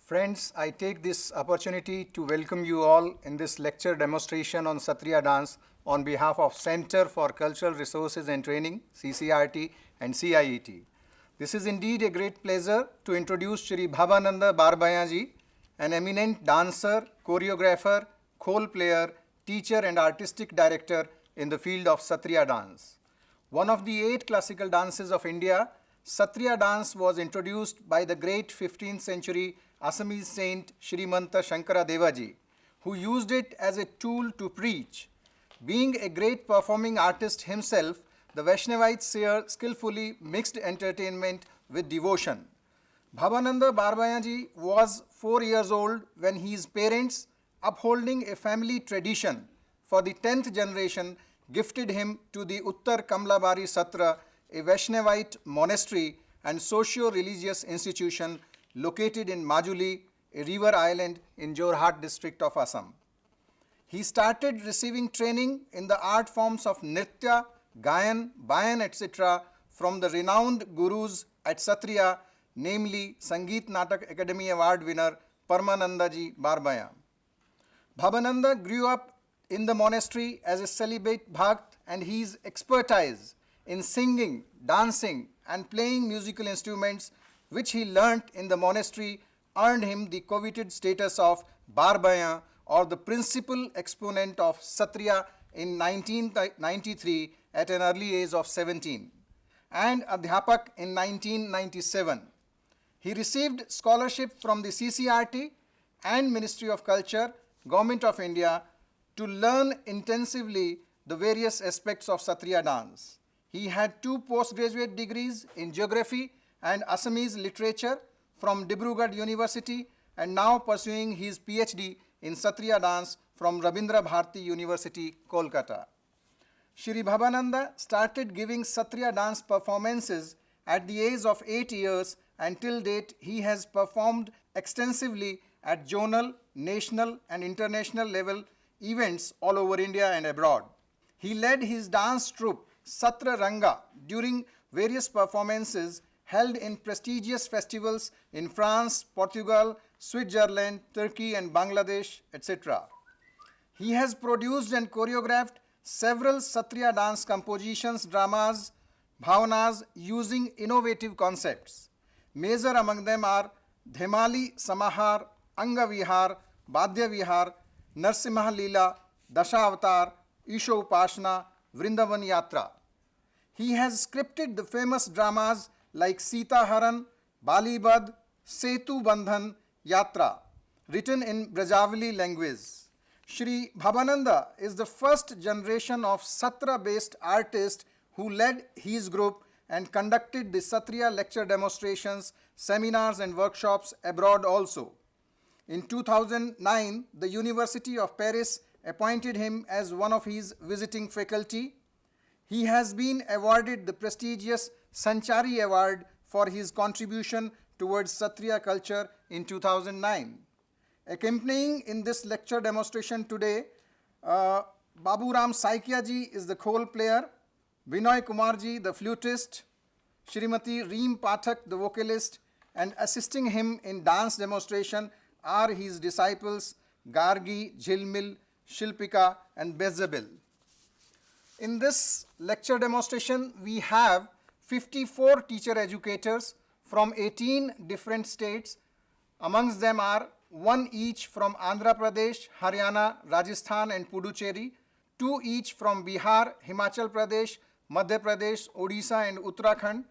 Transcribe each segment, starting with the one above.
Friends, I take this opportunity to welcome you all in this lecture demonstration on Satriya dance on behalf of Center for Cultural Resources and Training, CCRT and CIET. This is indeed a great pleasure to introduce Shri BHABANANADA BARBYAN ji, an eminent dancer, choreographer, khol player, teacher and artistic director in the field of Satriya dance. One of the 8 classical dances of India, Satriya dance was introduced by the great 15th century Assamese saint Shrimanta Shankara Devaji, who used it as a tool to preach. Being a great performing artist himself, the Vaishnavite seer skillfully mixed entertainment with devotion. Bhabananda Barbayaji was 4 years old when his parents, upholding a family tradition for the 10th generation, gifted him to the Uttar Kamlabari Satra, a Vaishnavite monastery and socio-religious institution located in Majuli, a river island in Jorhat district of Assam. He started receiving training in the art forms of Nritya, Gayan, Bayan, etc. from the renowned gurus at Satriya, namely Sangeet Natak Academy Award winner Paramananda ji Barbayan. Bhabananda grew up in the monastery as a celibate bhakt, and his expertise in singing, dancing and playing musical instruments which he learnt in the monastery earned him the coveted status of Barbayan, or the principal exponent of Satriya, in 1993 at an early age of 17, and Adhyapak in 1997. He received scholarship from the CCRT and Ministry of Culture, Government of India, to learn intensively the various aspects of Satriya dance. He had 2 postgraduate degrees in geography and Assamese literature from Dibrugarh University, and now pursuing his PhD in Satriya dance from Rabindra Bharati University, Kolkata. Shri Bhabananda started giving Satriya dance performances at the age of 8 years, and till date he has performed extensively at zonal, national and international level events all over India and abroad. He led his dance troupe Satra Ranga during various performances held in prestigious festivals in France, Portugal, Switzerland, Turkey and Bangladesh, etc. He has produced and choreographed several Satriya dance compositions, dramas, bhavanas using innovative concepts. Major among them are Dhemali Samahar, Anga Vihar, Badya Vihar, Narsimha Leela, Dasha Avatar, Isho Upashna, Vrindavan Yatra. He has scripted the famous dramas like Sita Haran, Bali Bad, Setu Bandhan, Yatra, written in Brajavali language. Shri Bhabananda is the first generation of Satra-based artist who led his group and conducted the Satriya lecture demonstrations, seminars and workshops abroad also. In 2009, the University of Paris appointed him as one of his visiting faculty. He has been awarded the prestigious Sanchari Award for his contribution towards Satriya culture in 2009. Accompanying in this lecture demonstration today, Baburam Saikia ji is the khol player, Binoy Kumar ji the flutist, Shrimati Reem Pathak the vocalist, and assisting him in dance demonstration are his disciples Gargi, Jhilmil, Shilpika and Bezabil. In this lecture demonstration, we have 54 teacher educators from 18 different states. Amongst them are 1 each from Andhra Pradesh, Haryana, Rajasthan and Puducherry, 2 each from Bihar, Himachal Pradesh, Madhya Pradesh, Odisha and Uttarakhand,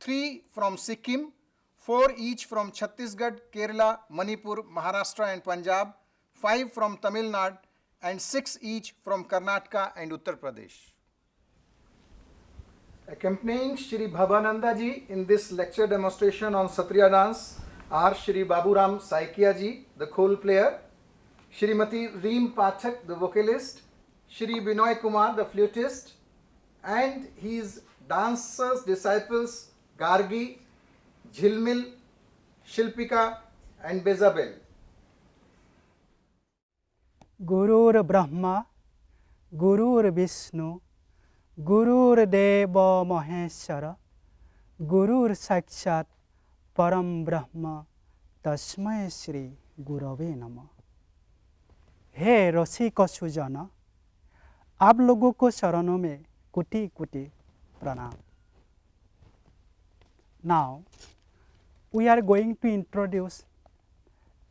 3 from Sikkim, 4 each from Chhattisgarh, Kerala, Manipur, Maharashtra and Punjab, 5 from Tamil Nadu and 6 each from Karnataka and Uttar Pradesh. Accompanying Shri Bhabananda ji in this lecture demonstration on Satriya dance are Shri Baburam Saikia ji, the khol player, Shrimati Reem Pathak, the vocalist, Shri Binoy Kumar, the flutist, and his dancers, disciples Gargi, Jhilmil, Shilpika and Bezabel. Gurur Brahma, Gurur Vishnu, Gurur Deva Maheshwara, Gurur Sakshat Param Brahma तस्मै श्री गुरवे नमः। हे रसिक सुजन, आप लोगों को चरणों में कोटि कोटि प्रणाम। Now we are going to introduce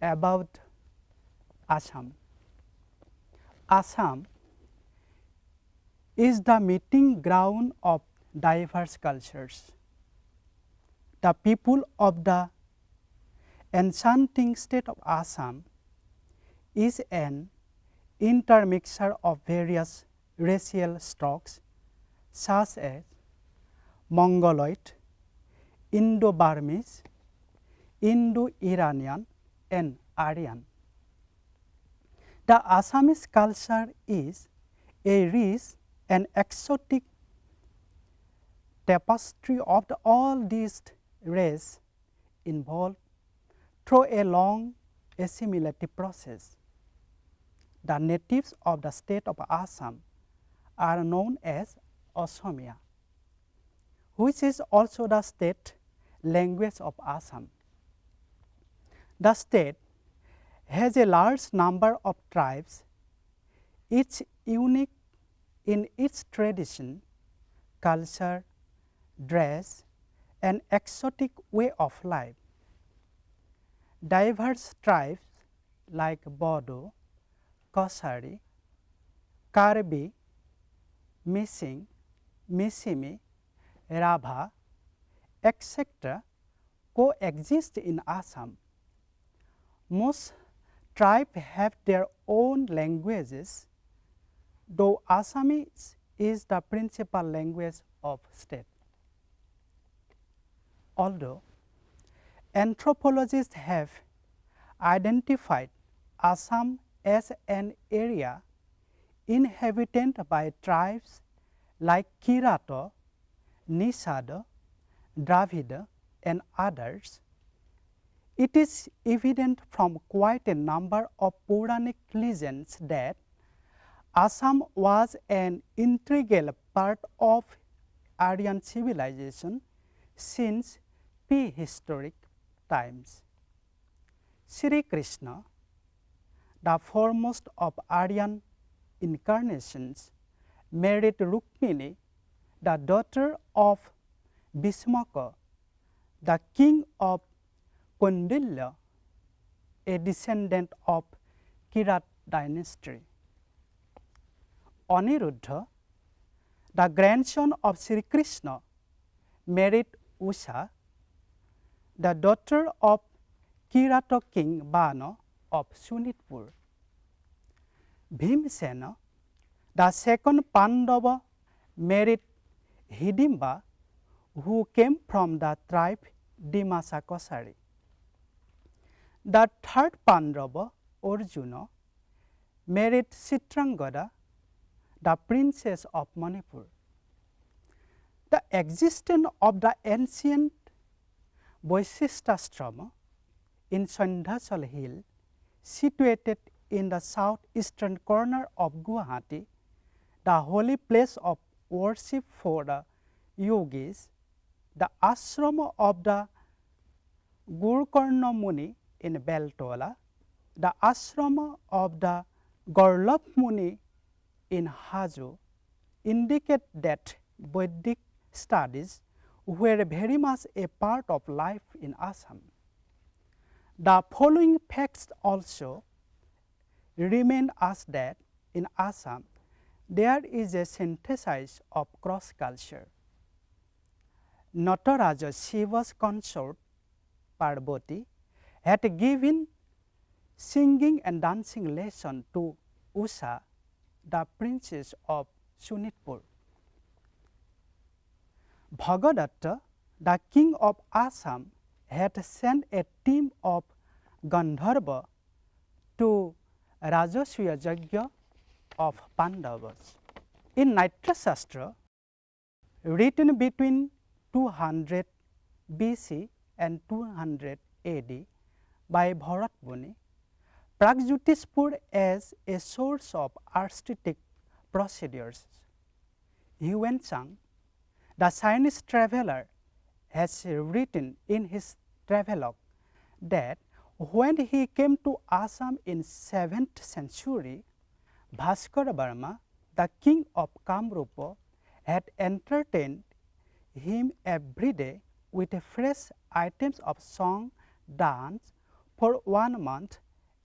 about Assam. Assam is the meeting ground of diverse cultures. The people of the enchanting state of Assam is an intermixture of various racial stocks such as Mongoloid, Indo-Burmese, Indo-Iranian and Aryan. The Assamese culture is a rich and exotic tapestry of all these races involved through a long assimilative process. The natives of the state of Assam are known as Assamia, which is also the state language of Assam. The state has a large number of tribes, each unique in its tradition, culture, dress, and exotic way of life. Diverse tribes like Bodo, Kosari, Karbi, Mising, Misimi, Rabha, etc. coexist in Assam. Most tribes have their own languages, though Assamese is the principal language of state. Although anthropologists have identified Assam as an area inhabited by tribes like Kirato, Nisada, Dravida and others, it is evident from quite a number of Puranic legends that Assam was an integral part of Aryan civilization since prehistoric times. Shri Krishna, the foremost of Aryan incarnations, married Rukmini, the daughter of Bhismaka, the king of Kundilya, a descendant of Kirat dynasty. Aniruddha, the grandson of Shri Krishna, married Usha, the daughter of Kirato king Bana of Sunitpur. Bhimsena, the second Pandava, married Hidimba, who came from the tribe Dimasa Kosari. The third Pandava, Arjuna, married Chitrangada, the princess of Manipur. The existence of the ancient Vaishishtashrama in Sandhachal hill, situated in the southeastern corner of Guwahati, the holy place of worship for the yogis, the ashrama of the Gurkarna Muni in Beltola, the ashrama of the Garlap Muni in Hajo, indicate that Vedic studies were very much a part of life in Assam. The following facts also remind us that in Assam there is a synthesis of cross culture. Nataraja, Shiva's consort Parvati, had given singing and dancing lesson to Usha, the princess of Sunitpur. Bhagadatta, the king of Assam, had sent a team of Gandharva to Rajaswiya Yajna of Pandavas. In Naitrasastra, written between 200 BC and 200 AD by Bharat Muni, Pragjyotispur as a source of artistic procedures. Yuan-Chang, the Chinese traveler, has written in his travelogue that When he came to Assam in 7th century, Bhaskara Barma, the king of Kamrupa, had entertained him every day with fresh items of song, dance for 1 month,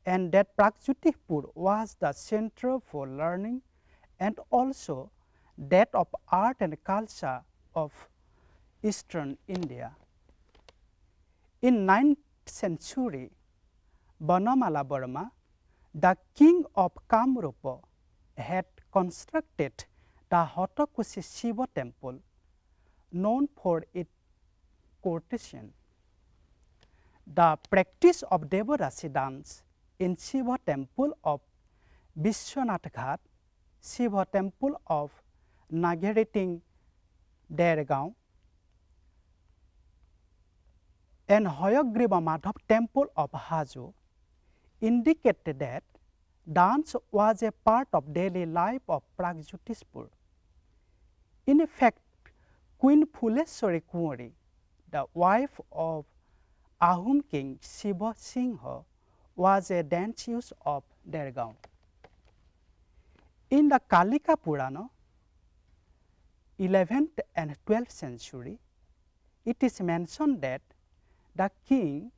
and that Pragjyotipur was the center for learning and also that of art and culture of eastern India. In 9th century, Banamala Burma, the king of Kamrupa, had constructed the Hotokushi Shiva temple, known for its courtesan. The practice of Devarasi dance in Shiva temple of Vishwanath Ghat, Shiva temple of Nagariting Dergaon, and Hayagriva Madhav temple of Hajo indicated that dance was a part of daily life of Pragjyotipur. In fact, Queen Phuleshwari Kumari, the wife of Ahom king Shiva Singha, was a danceuse of Dergaon. In the Kalika Purana, 11th and 12th century, it is mentioned that the king,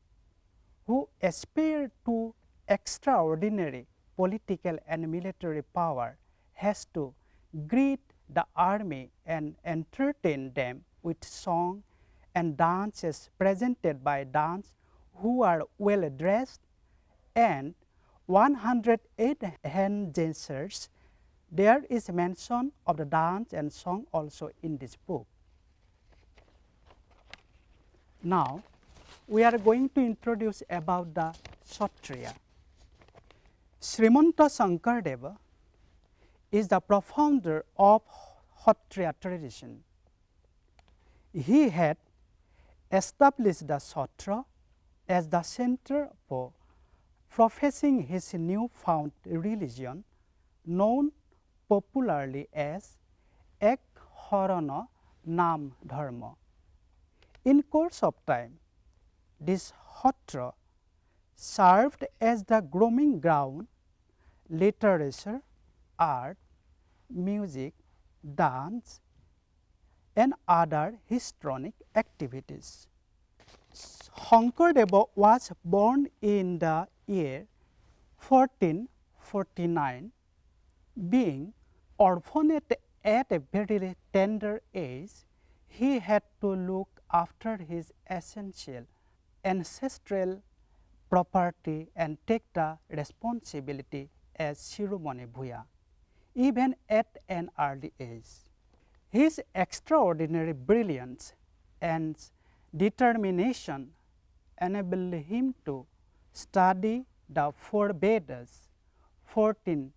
who aspired to extraordinary political and military power, has to greet the army and entertain them with song and dances presented by dance who are well dressed, and 108 hand dancers. There is mention of the dance and song also in this book. Now, we are going to introduce about the Kshatriya. Srimanta Shankardeva is the profounder of Kshatriya tradition. He had established the Kshatriya as the center for professing his new-found religion, known popularly as Ek Harana Nam Dharma. In course of time, this Kshatriya served as the grooming ground, literature, art, music, dance, and other histrionic activities. Shankardeva was born in the year 1449. Being orphaned at a very tender age, he had to look after his essential ancestral property and take the responsibility as Shiromani Bhuya, even at an early age. His extraordinary brilliance and determination enabled him to study the 4 Vedas, 14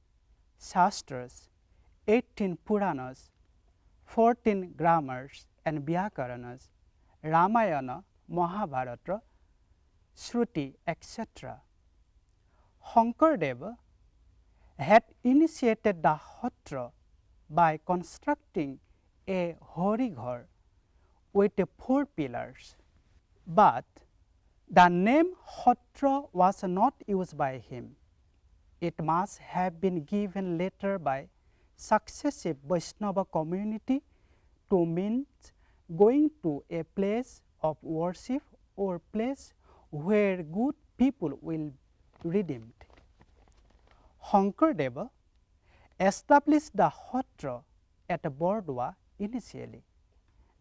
Shastras, 18 Puranas, 14 grammars and Vyakaranas, Ramayana, Mahabharata, Shruti, etc. Shankardeva had initiated the Kshatriya by constructing a Horighar with 4 pillars, but the name Kshatriya was not used by him. It must have been given later by successive Vaishnava community to mean going to a place of worship or place where good people will be redeemed. Shankardeva established the Kshatriya at Bordwa initially.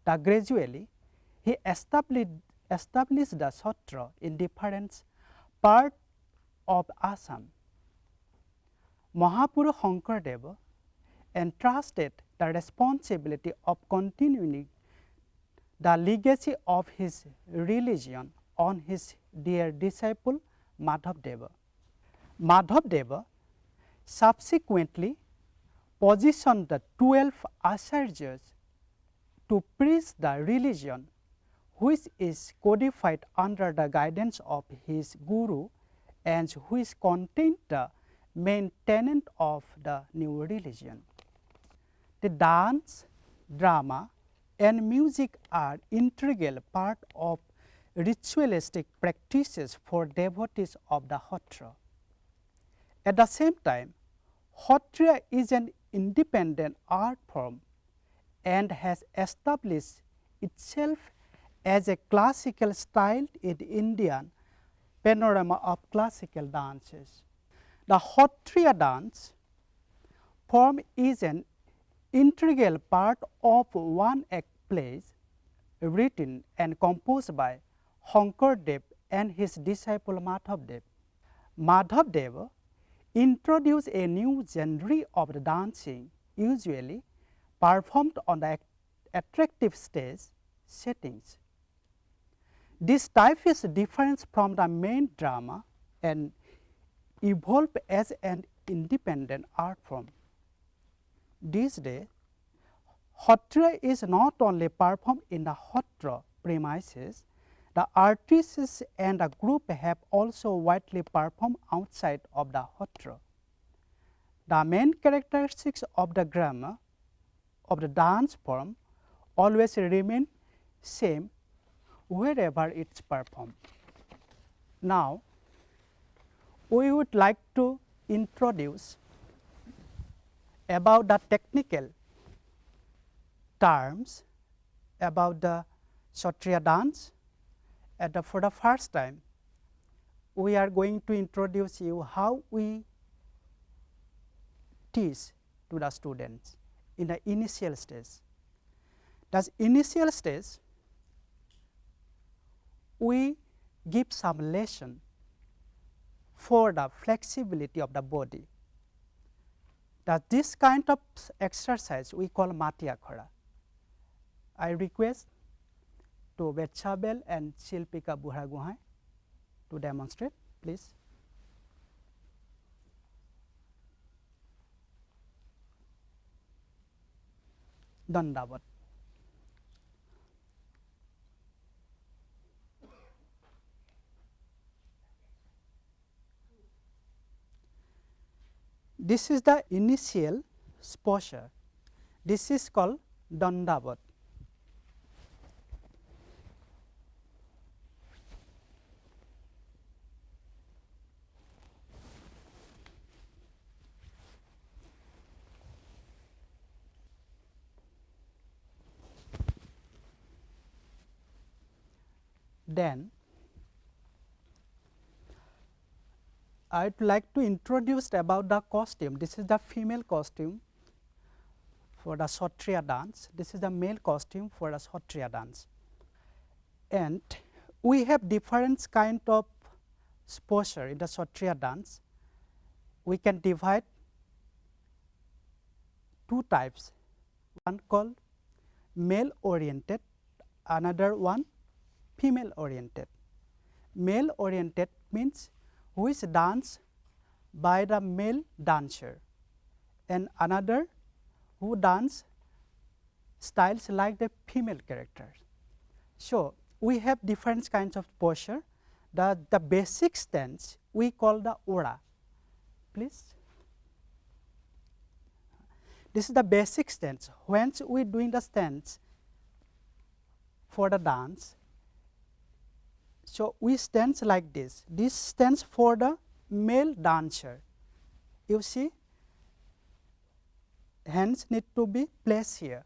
Gradually, he established the Kshatriya in different parts of Assam. Mahapurusha Shankardeva entrusted the responsibility of continuing the legacy of his religion on his dear disciple Madhavdeva. Madhavdeva subsequently positioned the 12 Acharyas to preach the religion, which is codified under the guidance of his guru and which contained the main tenet of the new religion. The dance, drama, and music are integral part of ritualistic practices for devotees of the Hotra. At the same time, Hotriya is an independent art form and has established itself as a classical style in Indian panorama of classical dances. The Hotriya dance form is an integral part of one act plays written and composed by Hankardev and his disciple Madhavdev. Madhavdev introduced a new genre of the dancing, usually performed on the attractive stage settings. This type is different from the main drama and evolved as an independent art form. These days, Hotriya is not only performed in the Hotra premises, the artists and the group have also widely performed outside of the Hotra. The main characteristics of the grammar of the dance form always remain same wherever it is performed. Now, we would like to introduce about the technical terms about the Kshatriya dance. For the first time, we are going to introduce you how we teach to the students in the initial stage. The initial stage, we give some lesson for the flexibility of the body. This kind of exercise we call Matiya Khara. I request to Betchabel and Shilpika Buhraguhai to demonstrate, please. Dandavat. This is the initial posture. This is called Dandavat. Then, I would like to introduce about the costume. This is the female costume for the Kshatriya dance. This is the male costume for the Kshatriya dance. And we have different kind of posture in the Kshatriya dance. We can divide two types. One called male oriented, another one female oriented. Male oriented means which dance by the male dancer, and another who dance styles like the female characters. So, we have different kinds of posture. The basic stance we call the ora. Please. This is the basic stance. When we doing the stance for the dance, so we stand like this. This stands for the male dancer. You see, hands need to be placed here.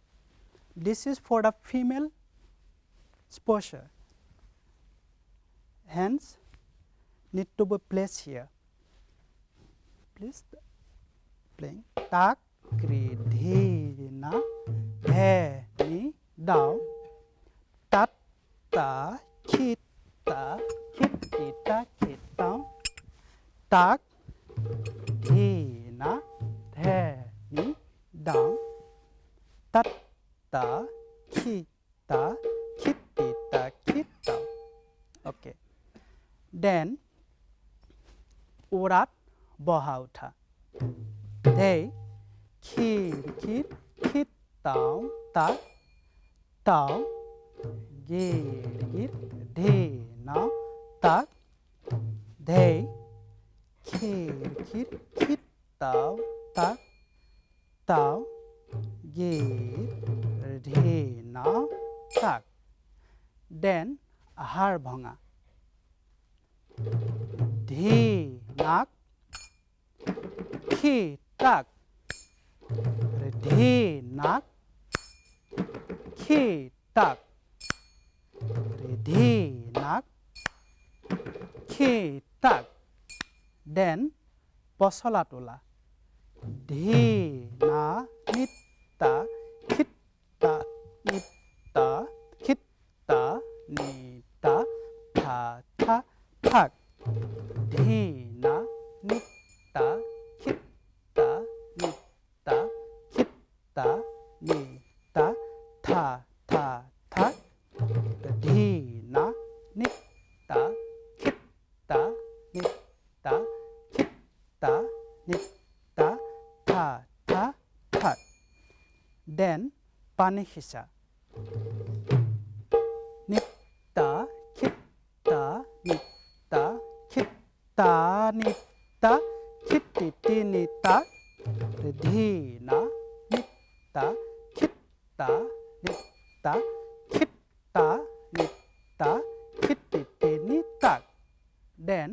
This is for the female posture. Hands need to be placed here. Please playing. Tak, kri, dhi, na, the, ni, down, tat, ta, kit, ta, kit, ta, kit, down, tak, dhi, na, the, ni, down, tat, ta, ki, ta, kit, ta, kit, down. Okay. Then, urat, boha, utha. They, kit, down, tak, down, git, de, now, tak, they, kit, down, tak, down, git, de, now, tak. Then, হাৰ ভঙা ধি নাক খি তাক ধি নাক খি তাক ধি নাক খি তাক দেন পচলা তোলা ধি না নিত্তা খিত্তা নিত্তা খিত্তা নিতা থা থা থাক ধি না নিত্তা খিত্তা নিত্তা খিত্তা নিতা থা থা থাক ধি না নিত্তা খিত্তা নিত্তা খিত্তা নিত্তা থা থা থাক দেন পানী সিঁচা নিত্তা খিত্তা নিত্তা খিত্তা নিত্তা খিত্তি নিত্তা ধি না নিত্তা খিত্তা নিত্তা খিত্তা নিত্তা খিত্তি নিত্তা দেন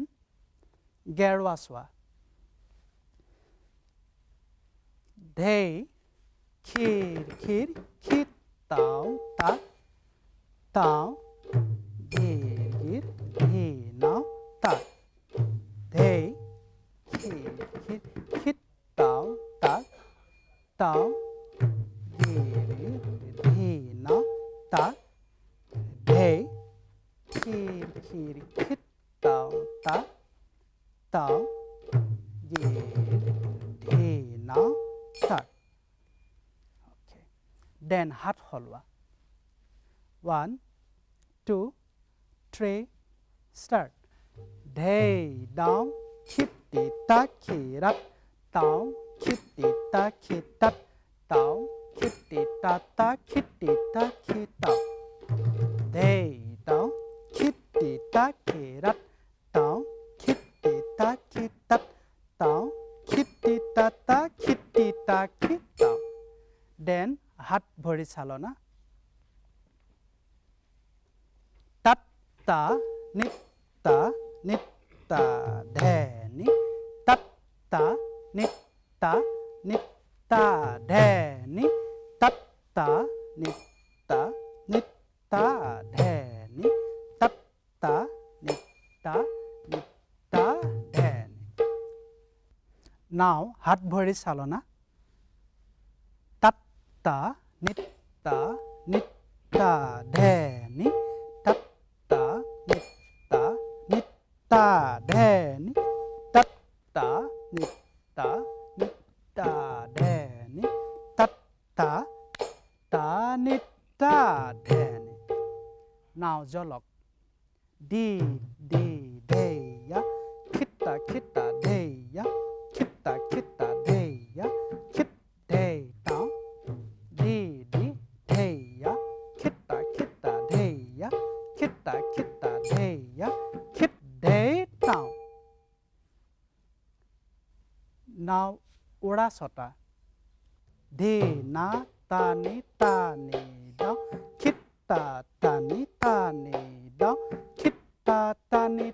গেৰুৱা চোৱা ধেই খিৰ খিৰ খিত তাও তাক তাও গিৰ গিৰ ধি নাও তাক ধেই খিৰ খিৰ খিত তাও তাক তাও গিৰ গিৰ ধি নাও তাক ধেই খিৰ খিৰ খিত তাও তাক তাও gir ধি নাও তাক okay then হাত হলোৱা 1 2 3 start ধেই দাও খিত্তি তাক খিৰাত তাও খিত্তি তাক খিতাত তাও খিত্তি তাক খিত্তি তাক খিতাও ধেই দাও খিত্তি তাক খিৰাত তাও খিত্তি তাক খিতাত তাও খিত্তি তাক খিতাও দেন হাত ভৰি চালনা tatta nitta nitta dheni tatta nitta nitta dheni tatta nitta nitta dheni tatta nitta nitta dheni now hat bhori salona tatta nitta nitta dheni tatta nitta nitta dheni tatta nitta nitta dheni tatta ta nitta dheni now jolok di deya khitta khitta deya khitta khitta deya khit dey down di deya khitta khitta deya khitta khitta deya khit dey down now ura sota de na ta ni da khitta ta ni da khitta ta ni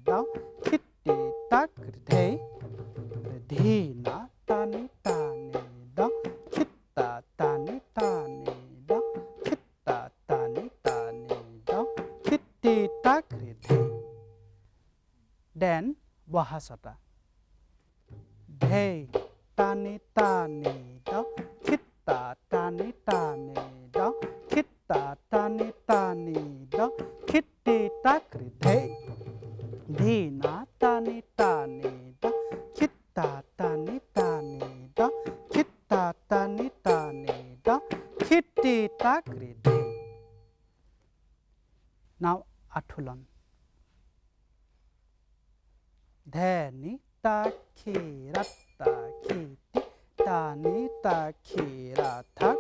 da khitti tak dey de na ta ni da khitta ta ni da khitta ta ni da khitti tak dey then bahasata dey tani da khitta tani da khitta tani da khitti tak dey dina tani da khitta tani da khitta tani da khitti tak dey now athulon dheni ta khiratta khiti tani ta khirathak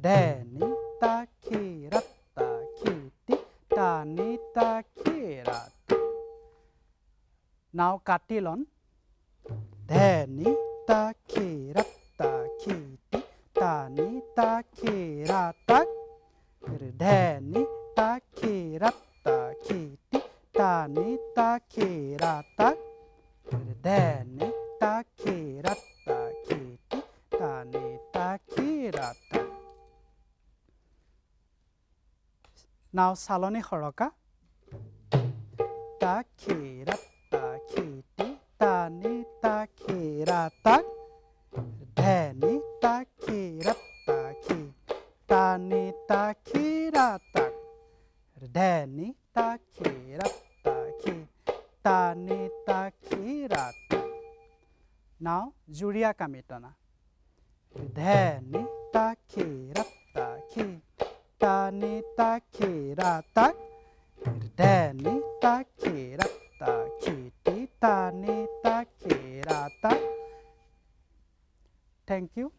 dheni ta khiratta khiti tani ta khirathak now katilon dheni ta khiratta khiti tani ta khirathak dheni ta khiratta ratta kiti ta ni ta ki ratta. Now saloni horoka. Ta ki ratta kiti ta ni ta ki ratta. Dhe ni ta ki ratta ki ta ni ta ki ratta. Dhe ni ta ki ratta ki ta ni ta ki ratta. Now Juriya Kamitana. Dhe ni ta ki ratta ki ta ni ta ki ratta. Dhe ni ta ki ratta ki ti ta ni ta ki ratta. Thank you.